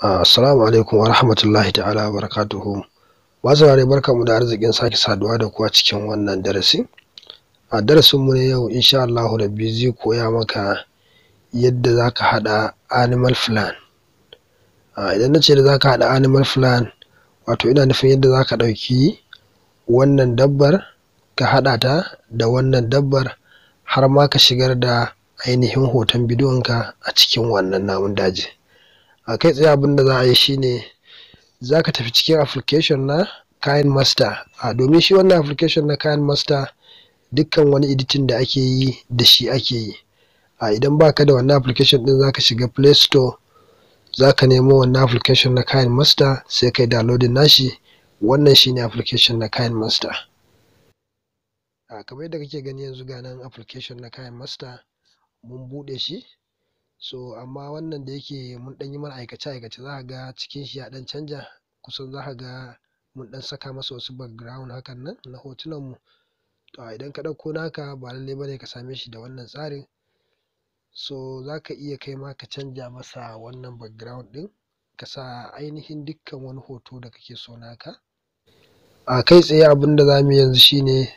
Assalamu alaikum wa rahmatullahi ta'ala wa barakatuhu. Masu saurare barkanmu da arzikin sake saduwa da ku a cikin wannan darasi. A darasinmu na yau insha Allahu rabbi zai koya maka yadda za ka haɗa animal plan. Idan na ce da za ka haɗa animal plan, wato ina nufin yadda za ka ɗauki wannan dabbar ka haɗa ta da wannan dabbar har ma ka shigar da ainihin hoton bidiyonka a cikin wannan namun daji. A kai tsaye abin da za a yi shine za ka tafi cikin application na kayan master, domin shi wannan application na kayan master dukkan wani editing da ake yi da shi ake yi. Idan ba ka da wannan application ɗin za ka shiga play store, za ka nemo wannan application na kayan master sai kai downloading nashi. Wannan shine application na kayan master. Kamar yadda kake gani yanzu ga nan application na kayan master mun buɗe shi. So amma wannan da yake mun ɗan yi mana aikace-aikace za ka ga cikin shi ya ɗan canja, kusan za ka ga mun ɗan saka masa wasu background hakan nan na hotunan mu. To idan ka ɗauko naka ba lallai bane ka same shi da wannan tsarin, so za ka iya kai ma ka canja masa wannan background ɗin ka sa ainihin dukkan wani hoto da kake so naka. Kai tsaye abin da za mu yi yanzu shine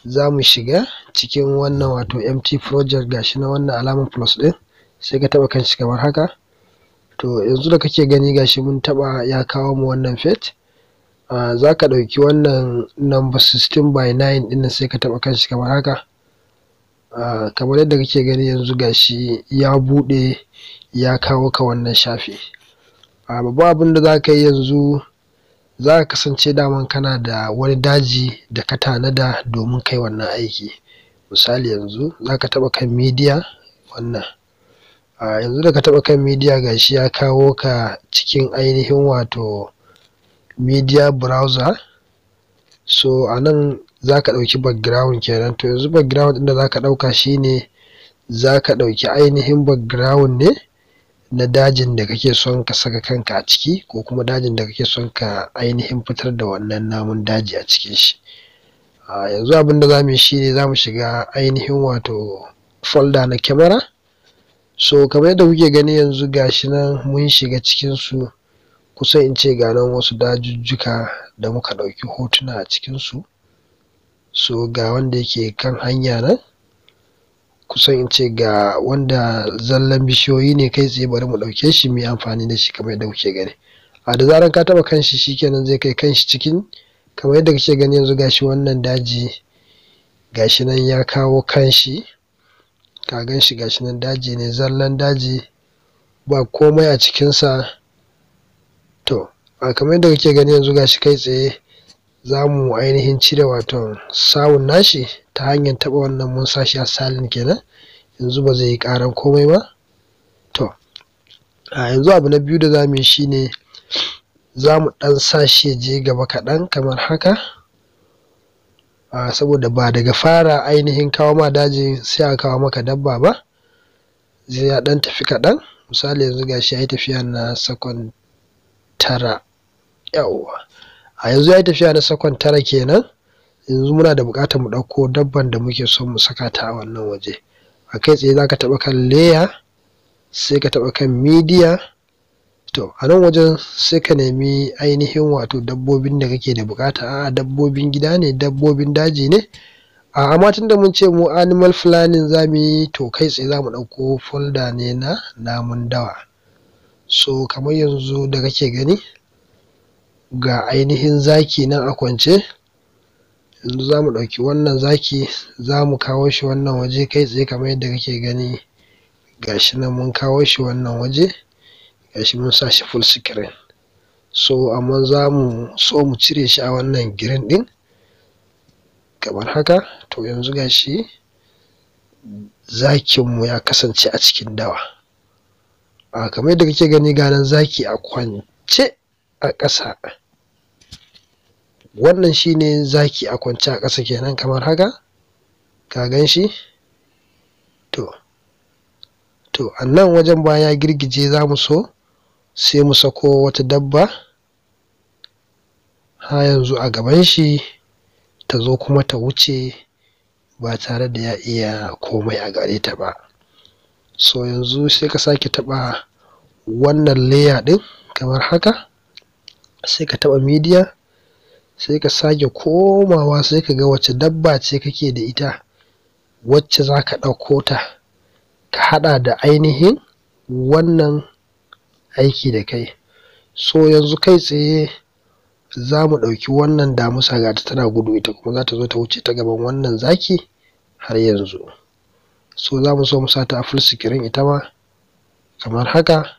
za mu shiga cikin wannan wato empty project, gashi na wannan alamar plus ɗin, sai ka taɓa kan shi kamar haka. To yanzu da kake gani gashi mun taɓa ya kawo mu wannan page. Za ka ɗauki wannan number 16:9 ɗin nan sai ka taɓa kan shi kamar haka. Kamar yadda kake gani yanzu gashi ya buɗe ya kawo ka wannan shafi. Babban abin da za ka yi yanzu, za ka kasance daman kana da wani daji da ka tanada domin kai wannan aiki. Misali yanzu za ka taɓa kan media wannan. Yanzu da ka taɓa kan media gashi ya kawo ka cikin ainihin wato media browser. So a nan za ka ɗauki background kenan. To yanzu background ɗin da za ka ɗauka shine za ka ɗauki ainihin background ne na dajin da kake son ka saka kanka a ciki, ko kuma dajin da kake son ka ainihin fitar da wannan namun daji a cikin shi. Yanzu abin da za mu yi shine za mu shiga ainihin wato folder na camera. So kamar yadda kuke gani yanzu gashi nan mun shiga cikin su, kusan in ce ga nan wasu dajujjuka da muka ɗauki hotuna a cikin su. So ga wanda yake kan hanya nan, kusan in ce ga wanda zallan bishiyoyi ne kai tsaye, bari mu ɗauke shi mu yi amfani da shi kamar yadda kuke gani. Da zaran ka taɓa kan shi shikenan zai kai kan shi cikin, kamar yadda kake gani yanzu gashi wannan daji gashi nan ya kawo kan shi, ka gan shi gashi nan daji ne, zallan daji ba komai a cikinsa. To kamar yadda kake gani yanzu gashi kai tsaye za mu ainihin cire wato sound nashi ta hanyar taɓa wannan, mun sa shi a silent kenan, yanzu ba zai yi ƙaran komai ba. To yanzu abu na biyu da za mu yi shine za mu ɗan sa shi ya je gaba kaɗan kamar haka. Saboda ba daga fara ainihin kawo ma daji sai a kawo maka dabba ba, zai ya ɗan tafi kaɗan. Misali yanzu gashi ya yi tafiya na second 9. Yawwa, yanzu ya yi tafiya na second 9 kenan. Yanzu muna da buƙatar mu ɗauko dabban da muke son mu saka ta a wannan waje. Kai tsaye za ka taɓa kan layer, sai ka taɓa kan media. To a nan wajen sai ka nemi ainihin wato dabbobin da kake da buƙata. Dabbobin gida ne, dabbobin daji ne. Amma tunda mun ce mu animal planning za mu yi, to kai tsaye za mu ɗauko folder ne na namun dawa. So kamar yanzu da kake gani ga ainihin zaki nan a kwance. Yanzu za mu ɗauki wannan zaki, za mu kawo shi wannan waje kai tsaye kamar yadda kake gani gashi nan mun kawo shi wannan waje, gashi mun sa shi full screen. So amma za mu so mu cire shi a wannan green ɗin kamar haka. To yanzu gashi zakinmu ya kasance a cikin dawa. Kamar yadda kake gani ga nan zaki a kwance a ƙasa. Wannan shine zaki a kwance a ƙasa kenan kamar haka, ka gan shi. To a nan wajen baya girgije za mu so sai mu sako wata dabba yanzu a gaban shi, ta zo kuma ta wuce ba tare da ya iya komai a gare ta ba. So yanzu sai ka sake taɓa wannan layer ɗin kamar haka, sai ka taɓa media, sai ka sake komawa sai ka ga wace dabba ce kake da ita wacce za ka ɗauko ta ka haɗa da ainihin wannan aiki da kai. So yanzu kai tsaye za mu ɗauki wannan damusa ga ta tana gudu, ita kuma za ta zo ta wuce ta gaban wannan zaki har yanzu. So za mu so mu sa ta a full screen ita ma kamar haka,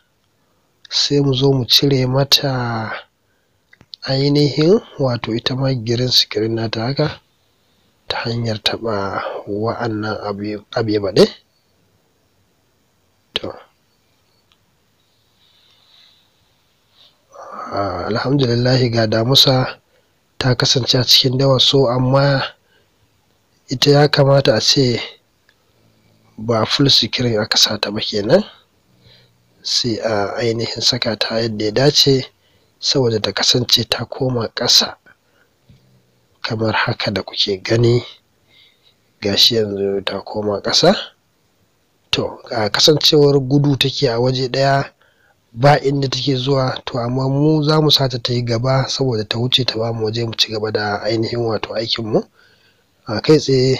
sai mu zo mu cire mata ainihin wato ita ma green screen nata haka ta hanyar taɓa wa'annan abe baɗe. To alhamdulillahi ga damusa ta kasance a cikin dawa. So amma ita ya kamata a ce ba full screen aka sa ta ba kenan, sai a ainihin saka ta yadda ya dace saboda ta kasance ta koma ƙasa kamar haka da kuke gani. Gashi yanzu ta koma ƙasa. To kasancewar gudu take a waje ɗaya ba inda take zuwa, to amma mu za mu sata ta yi gaba saboda ta wuce ta bamu waje mu ci gaba da ainihin wato aikinmu. A kai tsaye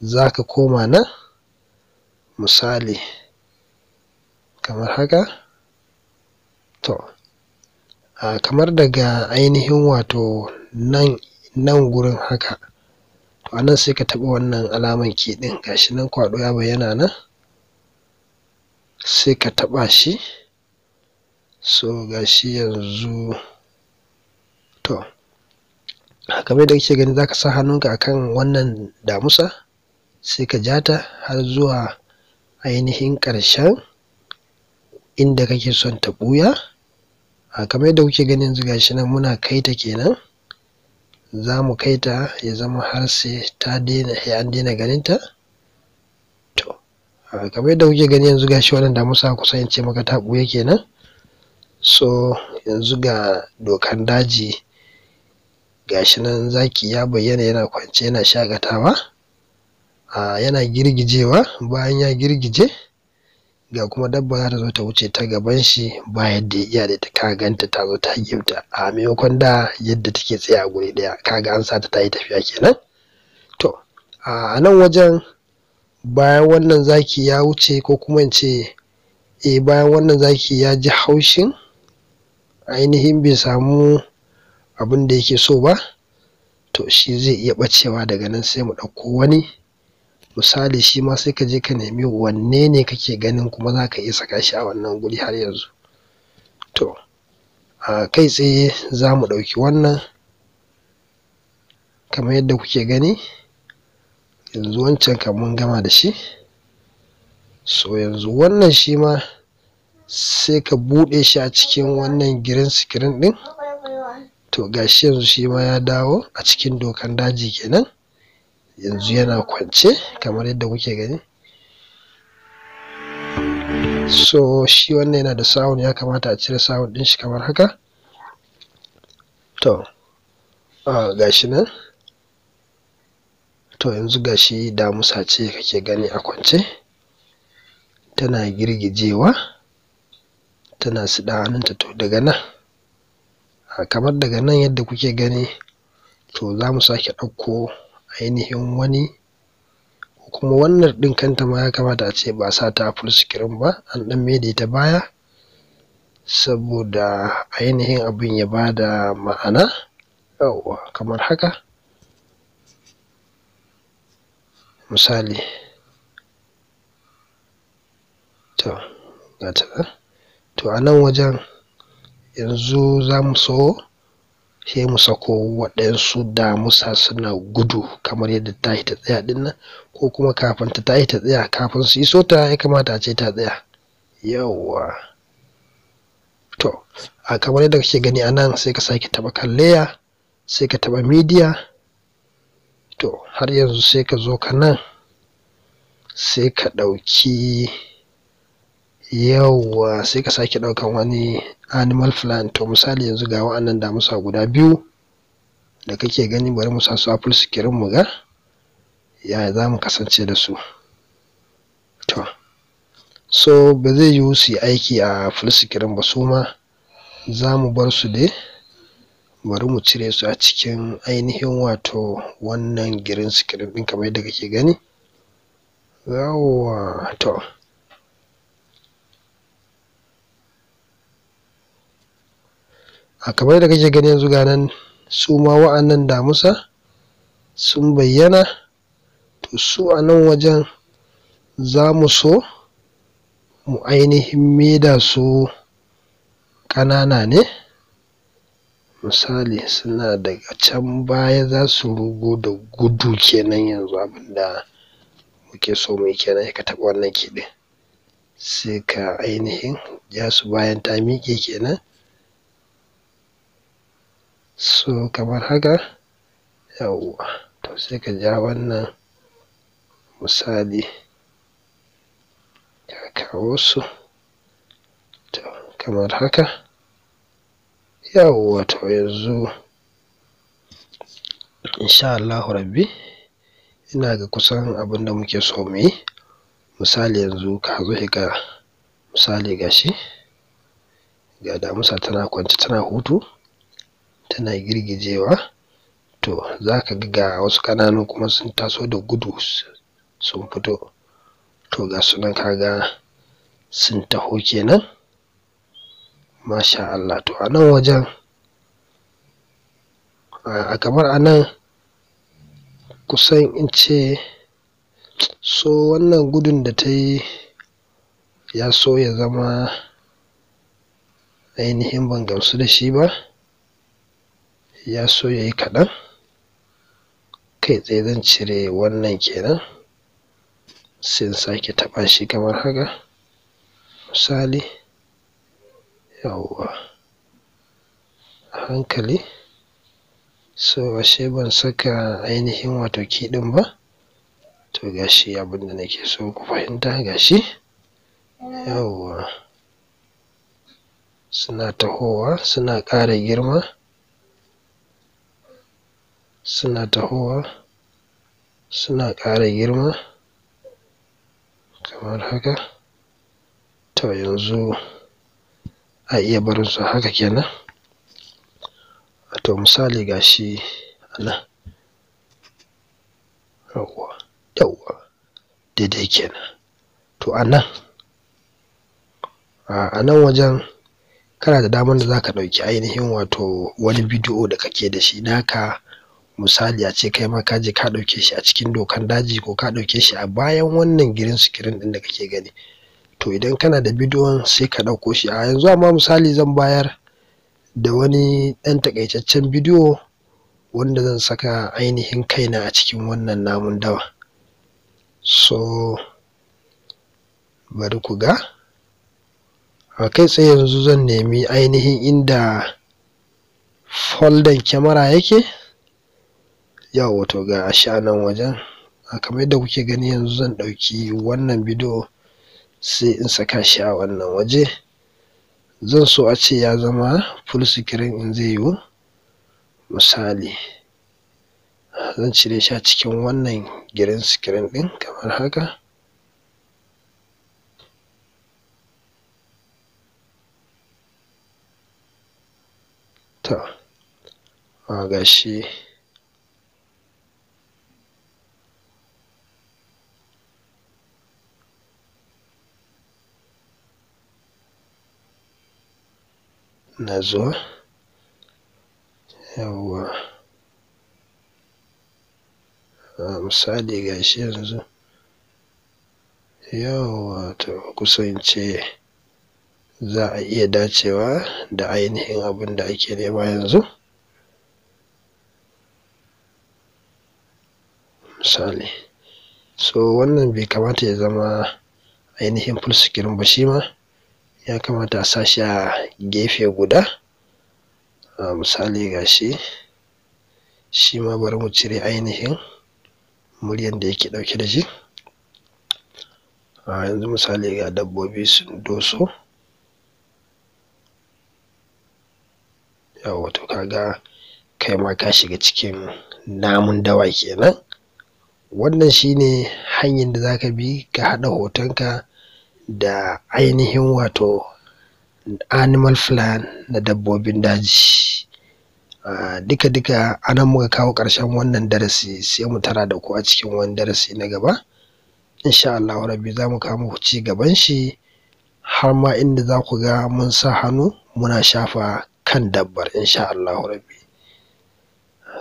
za ka koma nan misali kamar haka. To kamar daga ainihin wato nan gurin haka, to anan sai ka taɓa wannan alaman key ɗin, gashi nan kwaɗo ya bayyana nan, sai ka taɓa shi. So gashi yanzu, to kamar yadda kake gani za ka sa hannunka akan wannan damusa sai ka ja ta har zuwa ainihin ƙarshen inda kake son ta ɓuya. Kamar yadda kuke gani yanzu gashi nan muna kai ta kenan, za mu kai ta ya zama har sai an daina ganin ta. To kamar yadda kuke gani yanzu gashi wannan damusa kusan in ce maka ta ɓuya kenan. So yanzu ga dokan daji gashi nan zaki ya bayyana yana kwance yana shaƙatawa, yana girgijewa. Bayan ya girgije ga kuma dabba za ta zo ta wuce ta gaban shi ba yadda ya iya da ita. Ka ganta ta zo ta gifta a maimakon da yadda take tsaye a guri ɗaya, kaga an sa ta yi tafiya kenan. To a nan wajen bayan wannan zaki ya wuce, ko kuma in ce bayan wannan zaki ya ji haushin ainihin bai samu abin da yake so ba, to shi zai iya ɓacewa daga nan sai mu ɗauko wani misali, shi ma sai ka je ka nemi wanne ne kake ganin kuma za ka iya saka shi a wannan guri har yanzu. To kai tsaye za mu ɗauki wannan kamar yadda kuke gani yanzu. Wancan kan mun gama da shi. So yanzu wannan shi ma sai ka buɗe shi a cikin wannan green screen ɗin. To gashi yanzu shi ma ya dawo a cikin dokan daji kenan, yanzu yana kwance kamar yadda kuke gani. So shi wannan yana da sound, ya kamata a cire sound ɗin shi kamar haka. To gashi nan. To yanzu gashi damusa ce kake gani a kwance, tana girgijewa, tana siɗa hannunta. To daga nan kamar daga nan yadda kuke gani, to za mu sake ɗauko ainihin wani, kuma wannan ɗin kanta ma ya kamata a ce ba sa ta full screen ba, an ɗan maida ita baya saboda ainihin abin ya ba da ma'ana. Yawwa kamar haka misali. To gata nan. To a nan wajen yanzu za mu so sai mu sako waɗansu damusa suna gudu kamar yadda ta yi ta tsaya ɗin nan, ko kuma kafin ta yi ta tsaya, kafin su iso ta ya kamata a ce ta tsaya. Yawwa. To kamar yadda kake gani a nan sai ka sake taɓa kan layer, sai ka taɓa media. To har yanzu sai ka zo ka nan sai ka ɗauki, yawwa, sai ka sake ɗaukan wani animal plant. To misali yanzu ga wa'annan damusa guda biyu da kake gani, bari mu sa su a full screen mu ga yaya za mu kasance da su. To so ba zai yiwu su yi aiki a full screen ba, su ma za mu bar su dai, bari mu cire su a cikin ainihin wato wannan green screen ɗin kamar yadda kake gani. Yawwa to a kamar yadda kake gani yanzu ga nan su ma wa'annan damusa sun bayyana. To su a nan wajen za mu so mu ainihin maida su ƙanana ne, misali suna daga can baya za su rugo da gudu kenan. Yanzu abinda muke so mu yi kenan, sai ka taɓa wannan key ɗin sai ka ainihin ja su bayan ta miƙe kenan, so kamar haka. Yawwa to sai ka ja wannan misali ka kawo su to kamar haka. Yawwa to yanzu insha Allahu rabbi ina ga kusan abinda muke so mu yi. Misali yanzu ka zo ka misali gashi ga damusa tana kwance tana hutu tana girgijewa. To za ka ga wasu ƙananu kuma sun taso da gudu sun fito. To ga su nan ka ga sun taho kenan, masha Allah. To a nan wajen a kamar a nan kusan in ce so wannan gudun da ta yi ya so ya zama ainihin ban gamsu da shi ba, ya so ya yi kaɗan. Kai tsaye zan cire wannan kenan sai in sake taɓa shi kamar haka misali. Yawwa a hankali. So ashe ban saka ainihin wato key ɗin ba. To gashi abinda nake so ku fahimta gashi. Yawwa suna tahowa suna ƙara girma, suna tahowa suna ƙara girma kamar haka. To yanzu a iya barin su haka kenan. To misali gashi a nan. Yawwa daidai kenan. To a nan wajen kana da damar da za ka ɗauki ainihin wato wani bidiyo da kake da shi naka. Misali a ce kai ma ka je ka ɗauke shi a cikin dokan daji ko ka ɗauke shi a bayan wannan green screen ɗin da kake gani. To idan kana da bidiyon sai ka ɗauko shi a yanzu. Amma misali zan bayar da wani ɗan taƙaitaccen bidiyo wanda zan saka ainihin kaina a cikin wannan namun dawa. So bari ku ga a kai tsaye yanzu zan nemi ainihin inda folder kyamara yake. Yawwa to ga shi a nan wajen kamar yadda kuke gani yanzu zan ɗauki wannan bidiyo sai in saka shi a wannan waje. Zan so a ce ya zama full screen in zai yiwu. Misali zan cire shi a cikin wannan green screen ɗin kamar haka. To ga shi na zuwa. Yawwa misali gashi yanzu. Yawwa to kusan ce za a iya dacewa da ainihin abin da ake nema yanzu. Misali so wannan bai kamata ya zama ainihin full screen ba, shi ma ya kamata a sa shi a gefe guda. Misali gashi shi ma bari mu cire ainihin muryan da yake ɗauke da shi. Yanzu misali ga dabbobi sun doso. Yawwa to kaga kai ma ka shiga cikin namun dawa kenan. Wannan shine hanyar da zaka bi ka haɗa hotonka da ainihin wato animal plan na dabbobin daji. Duka anan muka kawo ƙarshen wannan darasi, sai mu tara da ku a cikin wani darasi na gaba insha Allahu rabbi. Za mu kawo muku ci gaban shi har ma inda za ku ga mun sa hannu muna shafa kan dabbar insha Allahu rabbi.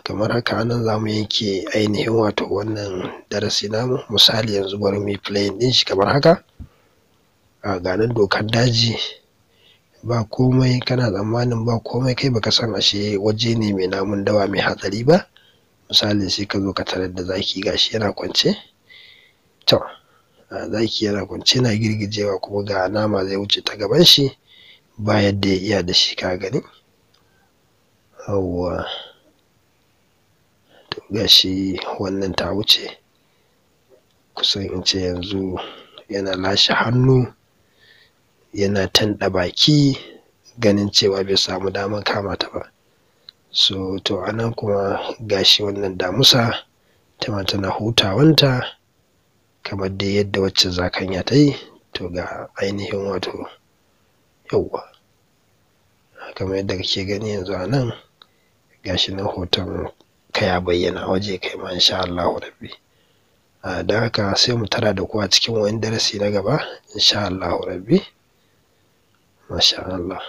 Kamar haka anan za mu yanke ainihin wato wannan darasi namu. Misali yanzu bari mu yi playing ɗin shi kamar haka. Ga nan dokar daji, ba komai, kana tsammanin ba komai, kai baka san ashe waje ne mai namun dawa mai hatsari ba. Misali sai ka zo ka tarar da zaki gashi yana kwance, to zaki yana kwance yana girgijewa kuma ga nama zai wuce ta gaban shi ba yadda ya iya da shi, ka gani. Yawwa, to gashi wannan ta wuce, kusan in ce yanzu yana lashe hannu yana tanɗa baki ganin cewa bai samu daman kama ta ba. So to anan kuma gashi wannan damusa ita tana hutawanta kamar dai yadda wacce zakanya ta yi. To ga ainihin wato yawwa, kamar yadda kake gani yanzu a nan gashi nan hoton ka ya bayyana waje kai ma insha Allahu rabbi. Don haka sai mu tara da ku a cikin wani darasi na gaba insha Allahu rabbi. Masha Allah.